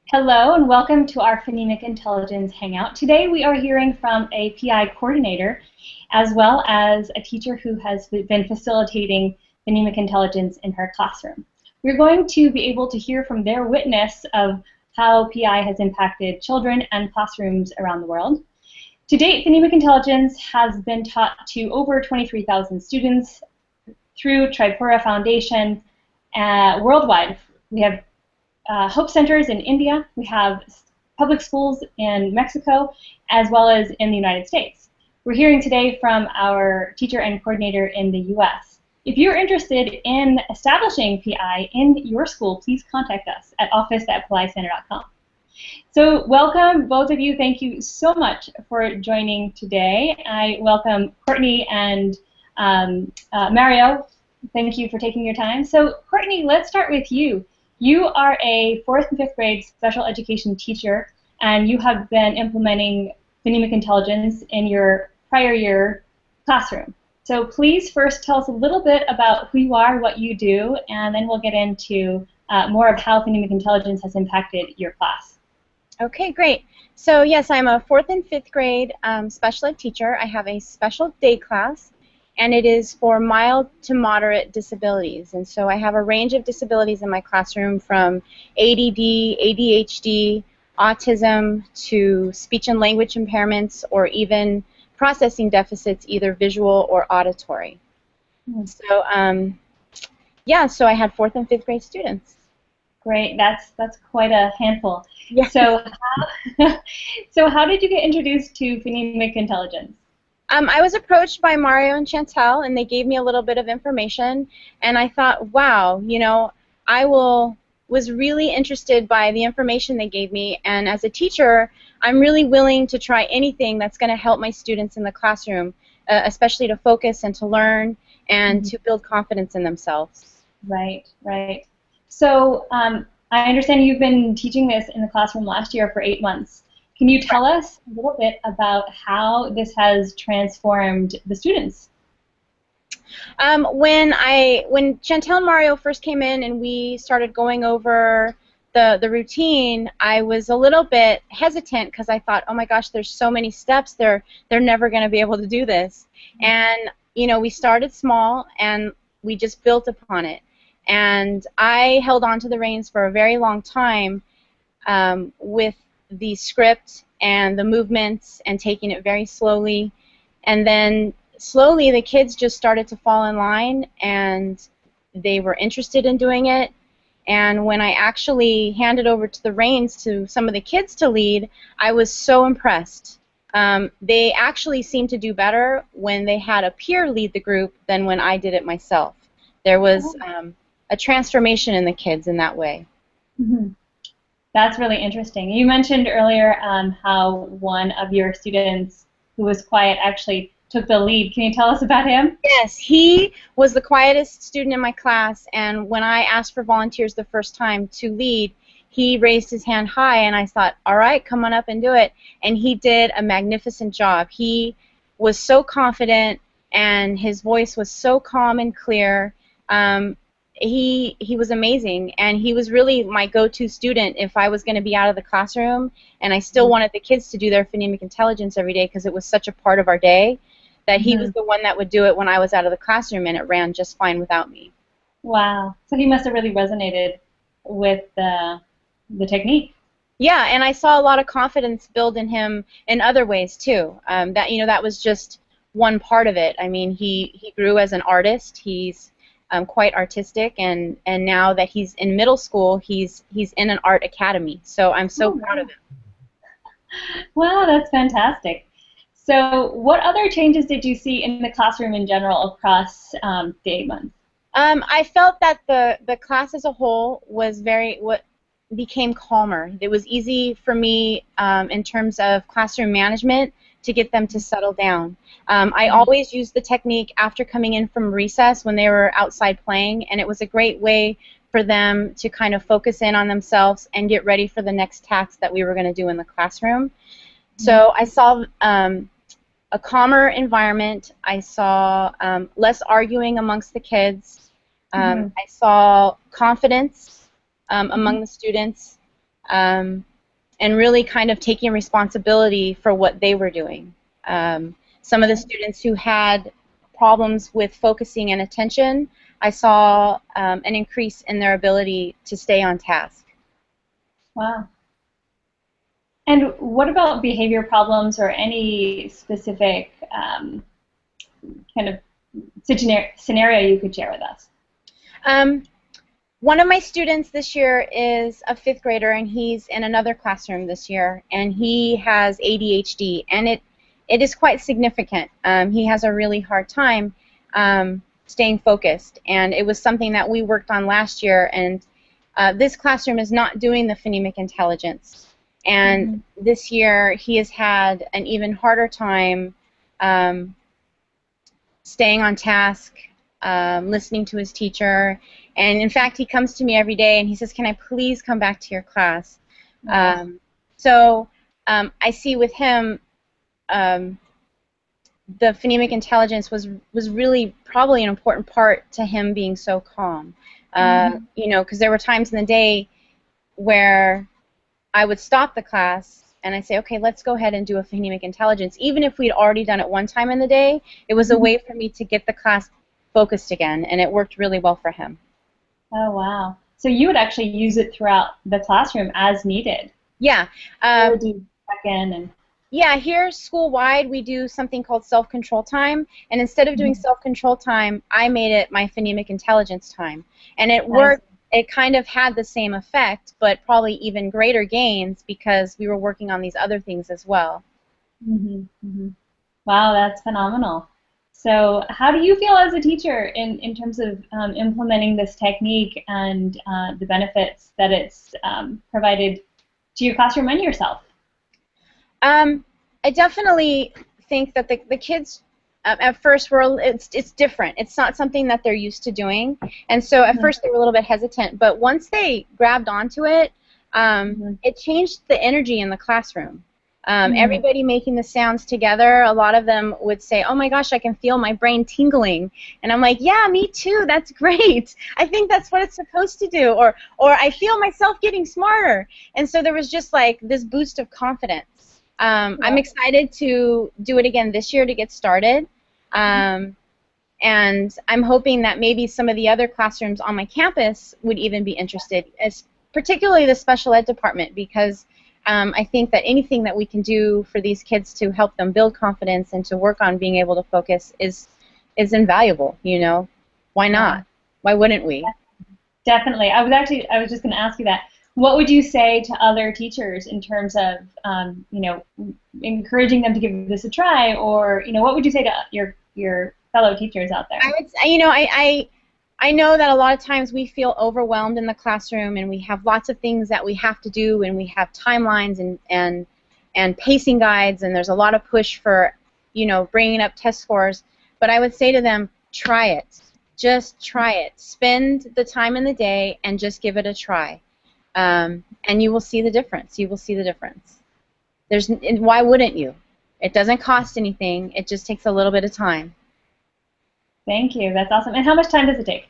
Hello and welcome to our Phonemic Intelligence Hangout. Today we are hearing from a PI coordinator as well as a teacher who has been facilitating phonemic intelligence in her classroom. We're going to be able to hear from their witness of how PI has impacted children and classrooms around the world. To date, phonemic intelligence has been taught to over 23,000 students through Tripura Foundation worldwide. We have Hope Centers in India, we have public schools in Mexico, as well as in the United States. We're hearing today from our teacher and coordinator in the US. If you're interested in establishing PI in your school, please contact us at office@policenter.com. So welcome, both of you. Thank you so much for joining today. I welcome Courtney and Mario. Thank you for taking your time. So Courtney, let's start with you. You are a 4th and 5th grade special education teacher, and you have been implementing phonemic intelligence in your prior year classroom. So please first tell us a little bit about who you are, what you do, and then we'll get into more of how phonemic intelligence has impacted your class. Okay, great. So yes, I'm a 4th and 5th grade special ed teacher. I have a special day class, and it is for mild to moderate disabilities. And so I have a range of disabilities in my classroom, from ADD, ADHD, autism, to speech and language impairments, or even processing deficits, either visual or auditory. So yeah, so I had 4th and 5th grade students. Great, that's quite a handful. Yeah. So how did you get introduced to phonemic intelligence? I was approached by Mario and Chantel, and they gave me a little bit of information, and I thought, wow, you know, was really interested by the information they gave me, and as a teacher, I'm really willing to try anything that's going to help my students in the classroom, especially to focus and to learn and to build confidence in themselves. Right, right. So I understand you've been teaching this in the classroom last year for 8 months. Can you tell us a little bit about how this has transformed the students? When Chantel and Mario first came in and we started going over the routine, I was a little bit hesitant because I thought, oh my gosh, there's so many steps. They're never going to be able to do this. And you know, we started small and we just built upon it. And I held on to the reins for a very long time with the script and the movements and taking it very slowly, and then slowly the kids just started to fall in line and they were interested in doing it. And when I actually handed over to the reins to some of the kids to lead, I was so impressed. They actually seemed to do better when they had a peer lead the group than when I did it myself. There was a transformation in the kids in that way. Mm-hmm. That's really interesting. You mentioned earlier how one of your students who was quiet actually took the lead. Can you tell us about him? Yes, he was the quietest student in my class, and when I asked for volunteers the first time to lead, he raised his hand high, and I thought, all right, come on up and do it. And he did a magnificent job. He was so confident, and his voice was so calm and clear. He was amazing, and he was really my go-to student if I was going to be out of the classroom, and I still wanted the kids to do their phonemic intelligence every day because it was such a part of our day, that he was the one that would do it when I was out of the classroom, and it ran just fine without me. Wow. So he must have really resonated with the technique. Yeah, and I saw a lot of confidence build in him in other ways too. That was just one part of it. I mean, he grew as an artist. He's quite artistic, and now that he's in middle school, he's in an art academy. So I'm so proud of him. Wow, that's fantastic. So what other changes did you see in the classroom in general across the 8 months? I felt that the class as a whole was became calmer. It was easy for me in terms of classroom management to get them to settle down. I always used the technique after coming in from recess when they were outside playing, and it was a great way for them to kind of focus in on themselves and get ready for the next task that we were going to do in the classroom. So I saw a calmer environment. I saw less arguing amongst the kids. I saw confidence among the students. and really kind of taking responsibility for what they were doing. Some of the students who had problems with focusing and attention, I saw an increase in their ability to stay on task. Wow. And what about behavior problems or any specific kind of scenario you could share with us? One of my students this year is a 5th grader, and he's in another classroom this year, and he has ADHD, and it is quite significant. He has a really hard time staying focused, and it was something that we worked on last year, and this classroom is not doing the phonemic intelligence, and this year he has had an even harder time staying on task, listening to his teacher, and in fact he comes to me every day and he says, "Can I please come back to your class?" So I see with him the phonemic intelligence was really probably an important part to him being so calm. You know, because there were times in the day where I would stop the class and I'd say, "Okay, let's go ahead and do a phonemic intelligence." Even if we'd already done it one time in the day, it was a way for me to get the class focused again, and it worked really well for him. Oh, wow. So you would actually use it throughout the classroom as needed? Yeah. Do check in and... Yeah, here school-wide we do something called self-control time, and instead of doing self-control time, I made it my phonemic intelligence time. And it worked. It kind of had the same effect, but probably even greater gains because we were working on these other things as well. Wow, that's phenomenal. So how do you feel as a teacher in terms of implementing this technique and the benefits that it's provided to your classroom and yourself? I definitely think that the kids at first it's different. It's not something that they're used to doing, and so at first they were a little bit hesitant. But once they grabbed onto it, it changed the energy in the classroom. Everybody making the sounds together, a lot of them would say, "Oh my gosh, I can feel my brain tingling," and I'm like, "Yeah, me too. That's great. I think that's what it's supposed to do," or "I feel myself getting smarter." And so there was just like this boost of confidence. I'm excited to do it again this year to get started, and I'm hoping that maybe some of the other classrooms on my campus would even be interested, particularly the special ed department, because I think that anything that we can do for these kids to help them build confidence and to work on being able to focus is invaluable. You know, why not? Why wouldn't we? Definitely. I was just going to ask you that. What would you say to other teachers in terms of, you know, encouraging them to give this a try, or, you know, what would you say to your fellow teachers out there? I would say, you know, I know that a lot of times we feel overwhelmed in the classroom, and we have lots of things that we have to do, and we have timelines and pacing guides, and there's a lot of push for, you know, bringing up test scores. But I would say to them, try it. Just try it. Spend the time in the day and just give it a try. And you will see the difference. You will see the difference. Why wouldn't you? It doesn't cost anything. It just takes a little bit of time. Thank you. That's awesome. And how much time does it take?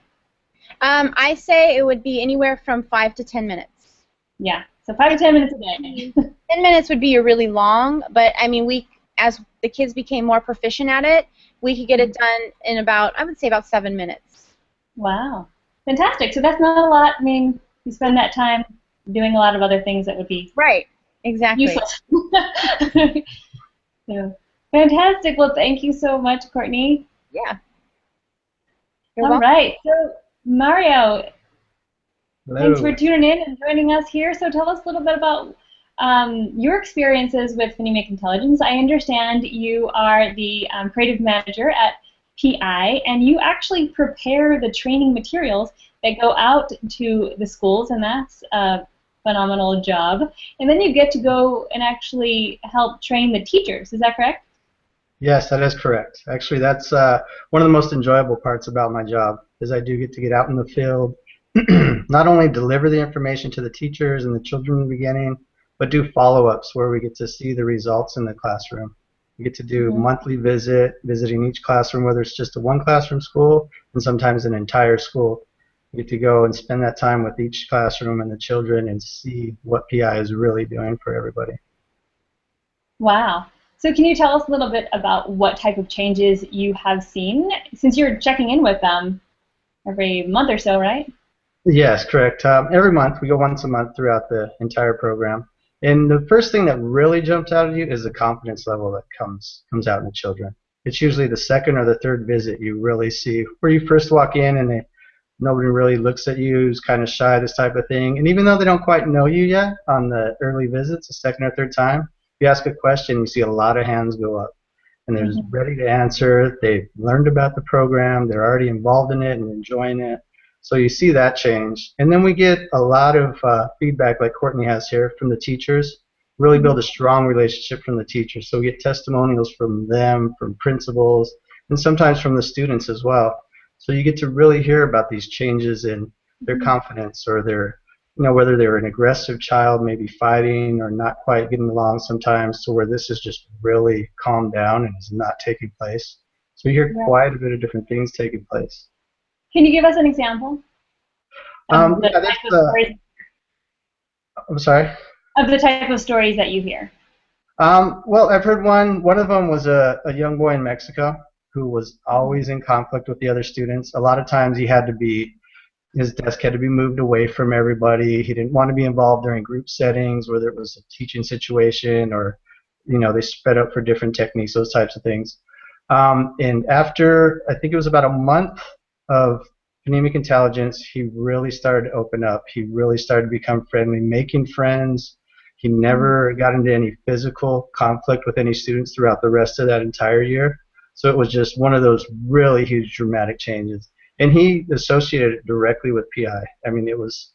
I say it would be anywhere from 5 to 10 minutes. Yeah, so 5 to 10 minutes a day. 10 minutes would be really long, but I mean, as the kids became more proficient at it, we could get it done in about, I would say, about 7 minutes. Wow, fantastic. So that's not a lot. I mean, you spend that time doing a lot of other things that would be exactly useless. So, fantastic. Well, thank you so much, Courtney. Yeah. All right. So, Mario, Hello. thanks for tuning in and joining us here. So tell us a little bit about your experiences with phonemic intelligence. I understand you are the creative manager at PI, and you actually prepare the training materials that go out to the schools, and that's a phenomenal job. And then you get to go and actually help train the teachers. Is that correct? Yes, that is correct. Actually, that's one of the most enjoyable parts about my job, is I do get to get out in the field, not only deliver the information to the teachers and the children in the beginning, but do follow-ups where we get to see the results in the classroom. We get to do monthly visiting each classroom, whether it's just a one classroom school and sometimes an entire school. You get to go and spend that time with each classroom and the children and see what PI is really doing for everybody. Wow. So can you tell us a little bit about what type of changes you have seen since you're checking in with them every month or so, right? Yes, correct. Every month, we go once a month throughout the entire program. And the first thing that really jumps out at you is the confidence level that comes out in the children. It's usually the second or the third visit you really see where you first walk in and nobody really looks at you, who's kind of shy, this type of thing. And even though they don't quite know you yet on the early visits, the second or third time, if you ask a question, you see a lot of hands go up. And they're ready to answer. They've learned about the program. They're already involved in it and enjoying it. So you see that change. And then we get a lot of feedback like Courtney has here from the teachers, really build a strong relationship from the teachers. So we get testimonials from them, from principals, and sometimes from the students as well. So you get to really hear about these changes in their confidence or their, whether they're an aggressive child, maybe fighting or not quite getting along sometimes, to where this is just really calmed down and is not taking place. So you hear quite a bit of different things taking place. Can you give us an example of the type of stories? I'm sorry? Of the type of stories that you hear. Well, I've heard one of them was a young boy in Mexico who was always in conflict with the other students. A lot of times his desk had to be moved away from everybody. He didn't want to be involved during group settings, whether it was a teaching situation or, they sped up for different techniques, those types of things. And after, I think it was about a month of phonemic intelligence, he really started to open up. He really started to become friendly, making friends. He never got into any physical conflict with any students throughout the rest of that entire year. So it was just one of those really huge dramatic changes. And he associated it directly with PI. I mean, it was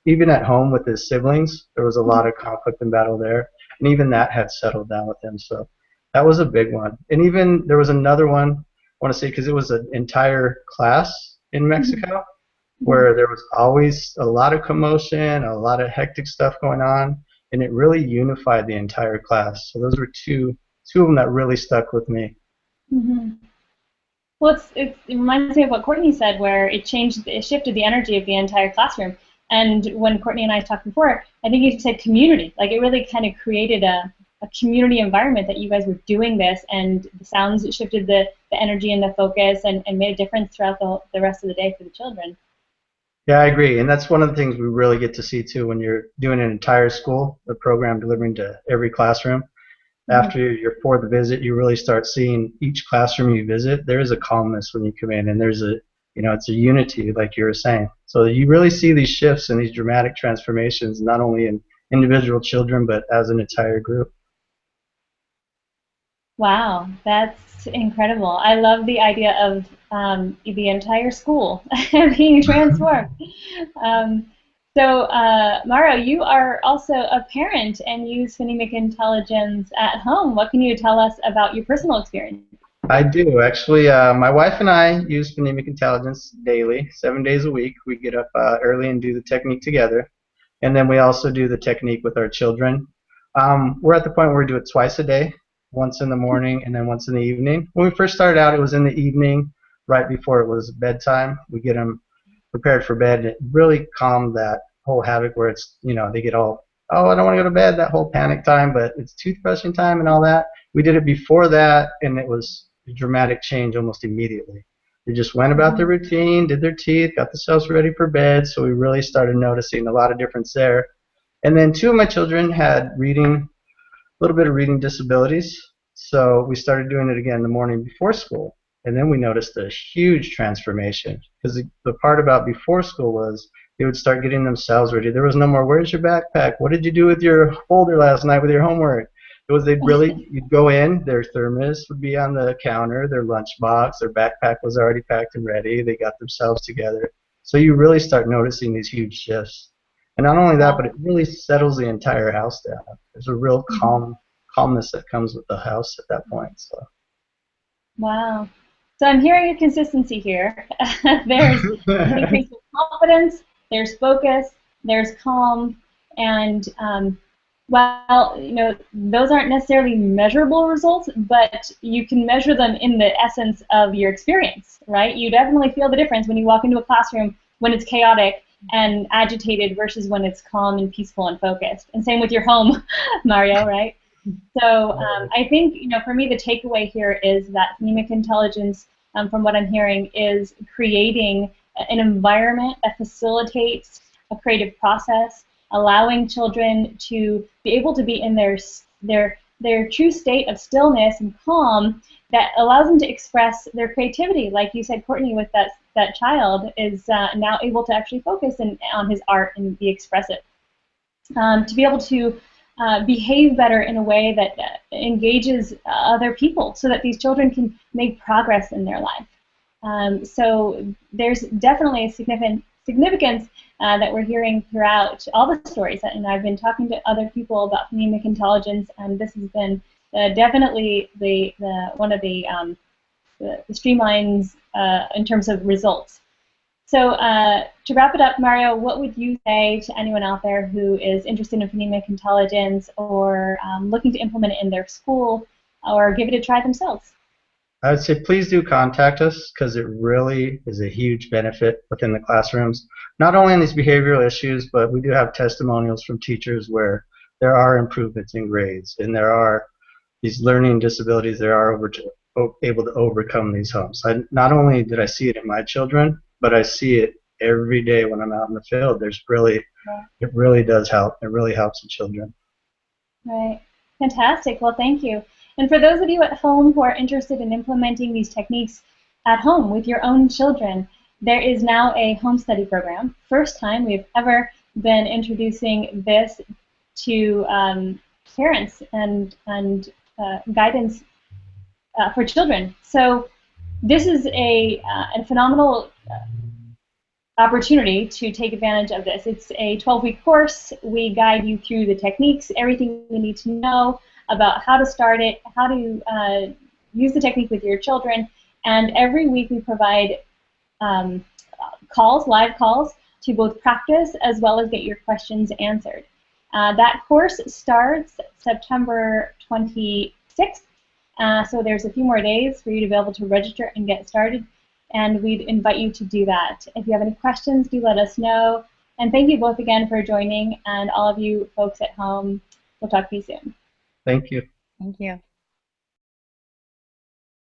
even at home with his siblings, there was a lot of conflict and battle there. And even that had settled down with him. So that was a big one. And even there was another one, I want to say, because it was an entire class in Mexico where there was always a lot of commotion, a lot of hectic stuff going on, and it really unified the entire class. So those were two of them that really stuck with me. Well, it reminds me of what Courtney said, where it shifted the energy of the entire classroom. And when Courtney and I talked before, I think you said community. Like, it really kind of created a community environment that you guys were doing this, and the sounds shifted the energy and the focus and made a difference throughout the rest of the day for the children. Yeah, I agree. And that's one of the things we really get to see, too, when you're doing an entire school, the program delivering to every classroom. After your fourth visit, you really start seeing each classroom you visit, there is a calmness when you come in, and there's it's a unity, like you were saying. So you really see these shifts and these dramatic transformations, not only in individual children, but as an entire group. Wow, that's incredible. I love the idea of the entire school being transformed. So, Mario, you are also a parent and use phonemic intelligence at home. What can you tell us about your personal experience? I do. Actually, my wife and I use phonemic intelligence daily, 7 days a week. We get up early and do the technique together. And then we also do the technique with our children. We're at the point where we do it twice a day, once in the morning and then once in the evening. When we first started out, it was in the evening, right before it was bedtime. We get them prepared for bed, and it really calmed that whole havoc where it's, they get all, oh, I don't want to go to bed, that whole panic time, but it's toothbrushing time and all that. We did it before that, and it was a dramatic change almost immediately. They just went about their routine, did their teeth, got themselves ready for bed, so we really started noticing a lot of difference there. And then two of my children had a little bit of reading disabilities, so we started doing it again in the morning before school. And then we noticed a huge transformation, because the part about before school was they would start getting themselves ready. There was no more, where's your backpack? What did you do with your folder last night with your homework? It was you'd go in, their thermos would be on the counter, their lunchbox, their backpack was already packed and ready. They got themselves together. So you really start noticing these huge shifts. And not only that, but it really settles the entire house down. There's a real calmness that comes with the house at that point. So. Wow. So I'm hearing a consistency here. There's an increase in confidence, there's focus, there's calm, and well, those aren't necessarily measurable results, but you can measure them in the essence of your experience, right? You definitely feel the difference when you walk into a classroom when it's chaotic and agitated versus when it's calm and peaceful and focused. And same with your home, Mario, right? So I think, for me, the takeaway here is that phonemic intelligence, from what I'm hearing, is creating an environment that facilitates a creative process, allowing children to be able to be in their true state of stillness and calm that allows them to express their creativity. Like you said, Courtney, with that child is now able to actually focus on his art and be expressive. To be able to behave better in a way that engages other people so that these children can make progress in their life. So there's definitely a significance that we're hearing throughout all the stories. And I've been talking to other people about phonemic intelligence, and this has been definitely one of the streamlines in terms of results. So to wrap it up, Mario, what would you say to anyone out there who is interested in phonemic intelligence or looking to implement it in their school or give it a try themselves? I would say please do contact us, because it really is a huge benefit within the classrooms. Not only in these behavioral issues, but we do have testimonials from teachers where there are improvements in grades and there are these learning disabilities that are able to overcome these humps. Not only did I see it in my children, but I see it every day when I'm out in the field. It really does help. It really helps the children. Right. Fantastic. Well, thank you. And for those of you at home who are interested in implementing these techniques at home with your own children, there is now a home study program. First time we've ever been introducing this to parents and guidance for children. So this is a phenomenal opportunity to take advantage of this. It's a 12-week course. We guide you through the techniques, everything you need to know about how to start it, how to use the technique with your children, and every week we provide live calls, to both practice as well as get your questions answered. That course starts September 26th, so there's a few more days for you to be able to register and get started, and we'd invite you to do that. If you have any questions, do let us know. And thank you both again for joining, and all of you folks at home, we'll talk to you soon. Thank you. Thank you.